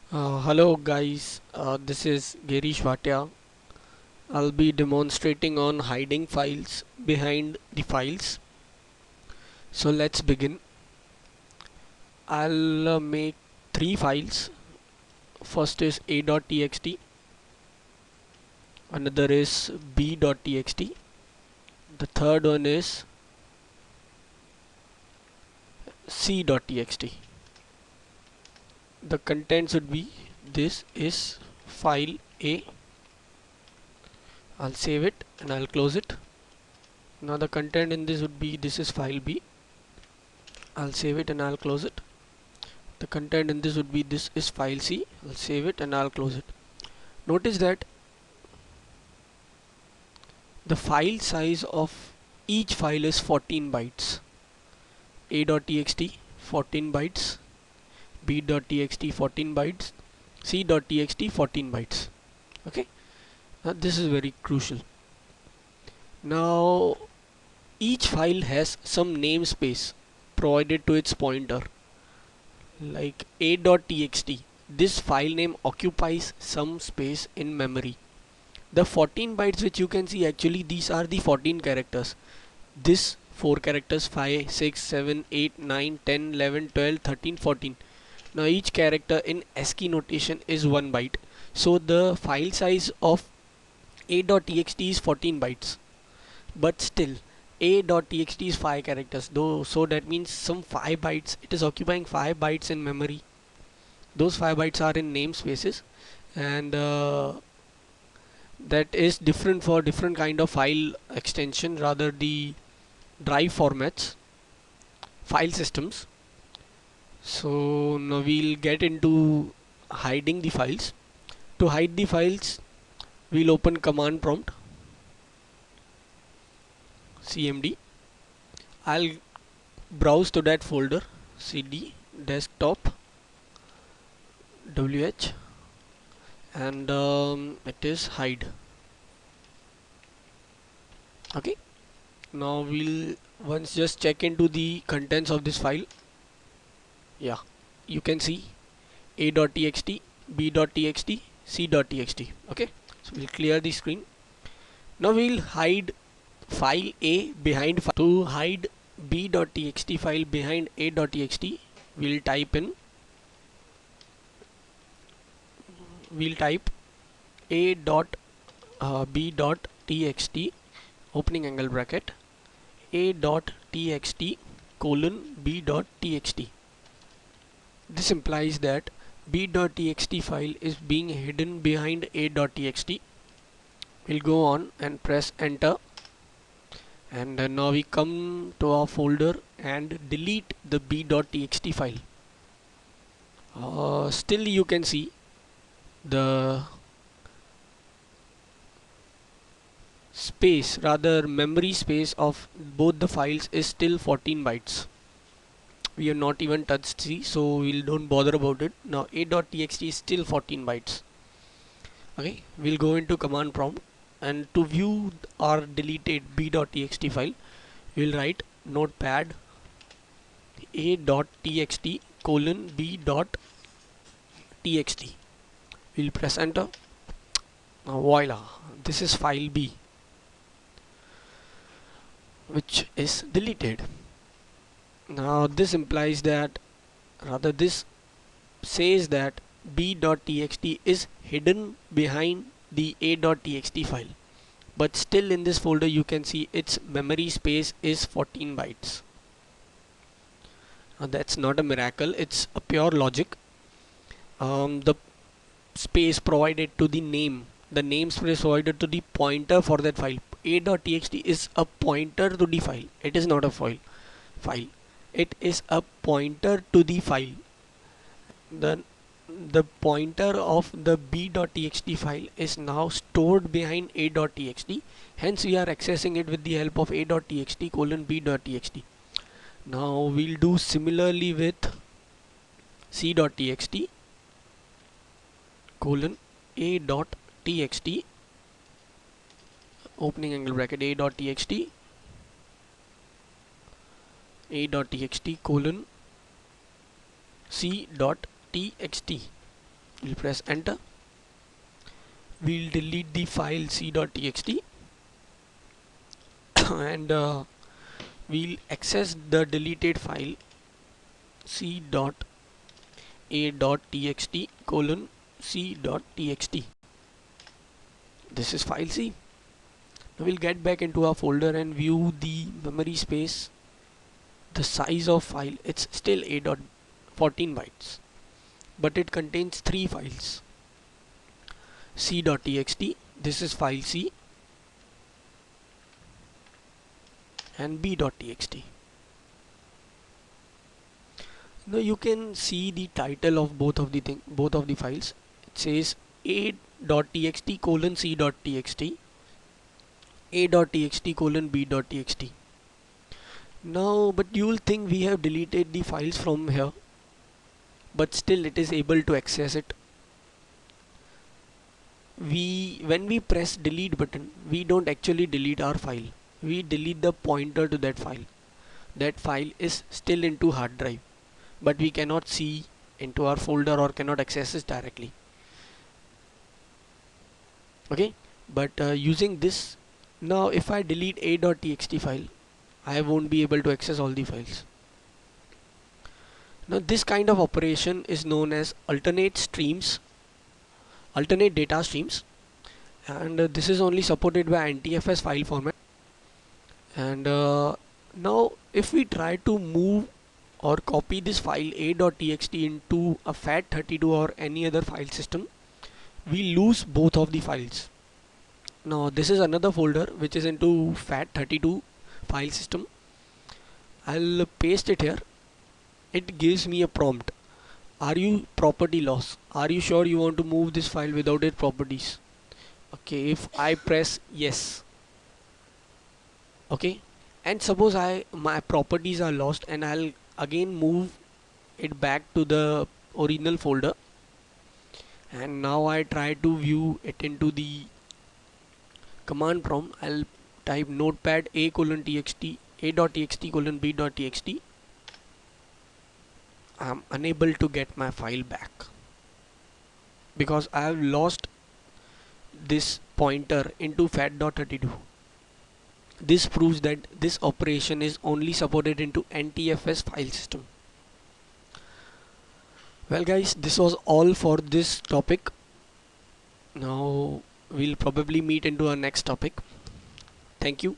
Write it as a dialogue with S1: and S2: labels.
S1: Hello guys, this is Girish Bhatia. I'll be demonstrating on hiding files behind the files. So let's begin. I'll make three files. First is a.txt, another is b.txt, the third one is c.txt. The contents would be this is file A. I'll save it and I'll close it. Now the content in this would be this is file B. I'll save it and I'll close it. The content in this would be this is file C. I'll save it and I'll close it. Notice that the file size of each file is 14 bytes. a.txt 14 bytes, b.txt 14 bytes, c.txt 14 bytes. Okay, now this is very crucial. Now each file has some namespace provided to its pointer, like a.txt. This file name occupies some space in memory. The 14 bytes which you can see, actually these are the 14 characters. This 4 characters 5, 6, 7, 8, 9, 10, 11, 12, 13, 14. Now each character in ASCII notation is 1 byte. So the file size of a.txt is 14 bytes. But still a.txt is 5 characters though, so that means some 5 bytes, it is occupying 5 bytes in memory. Those 5 bytes are in namespaces, and that is different for different kind of file extension, rather the drive formats, file systems. So now we'll get into hiding the files. To hide the files, we'll open command prompt cmd. I'll browse to that folder cd desktop wh, and it is hide. Okay, now we'll once just check into the contents of this file. Yeah, you can see a.txt, b.txt, c.txt. Okay, so we'll clear the screen. Now we'll hide file A behind file. To hide b.txt file behind a.txt, we'll type a dot b dot txt opening angle bracket a dot txt colon b dot txt. This implies that b.txt file is being hidden behind a.txt. We'll go on and press enter, and now we come to our folder and delete the b.txt file. Still you can see the space, rather memory space of both the files is still 14 bytes. We have not even touched C, so we'll don't bother about it. Now a.txt is still 14 bytes. Okay, we'll go into command prompt, and to view our deleted b.txt file, we'll write notepad a.txt colon b.txt. We'll press enter. Now voila, this is file B, which is deleted. Now this implies that, rather this says that b.txt is hidden behind the a.txt file, but still in this folder you can see its memory space is 14 bytes. Now that's not a miracle, it's a pure logic. The space provided to the namespace provided to the pointer for that file. A.txt is a pointer to the file. It is not a file. It is a pointer to the file. The pointer of the b.txt file is now stored behind a.txt. Hence we are accessing it with the help of a.txt colon b.txt. Now we'll do similarly with c.txt colon a.txt opening angle bracket a.txt colon c.txt. We'll press enter. We'll delete the file c.txt and we'll access the deleted file c.a.txt colon c.txt. This is file C. Now we'll get back into our folder and view the memory space. The size of file, it's still a.14 bytes, but it contains three files. c.txt, this is file C, and b.txt. Now you can see the title of both of the files. It says a.txt colon c.txt, a.txt colon b.txt. Now, but you will think we have deleted the files from here, but still it is able to access it. When we press delete button, we don't actually delete our file. We delete the pointer to that file. That file is still into hard drive, but we cannot see into our folder or cannot access it directly. Okay, but using this, now if I delete a.txt file, I won't be able to access all the files. Now this kind of operation is known as alternate data streams, and this is only supported by NTFS file format. And now if we try to move or copy this file a.txt into a FAT32 or any other file system, we lose both of the files. Now this is another folder which is into FAT32 file system. I'll paste it here. It gives me a prompt. Are you property loss? Are you sure you want to move this file without its properties? Okay, if I press yes, okay, and suppose my properties are lost and I'll again move it back to the original folder, and now I try to view it into the command prompt. I'll type notepad a.txt colon b.txt. I'm unable to get my file back because I have lost this pointer into fat.32. This proves that this operation is only supported into NTFS file system. Well guys, this was all for this topic. Now we'll probably meet into our next topic. Thank you.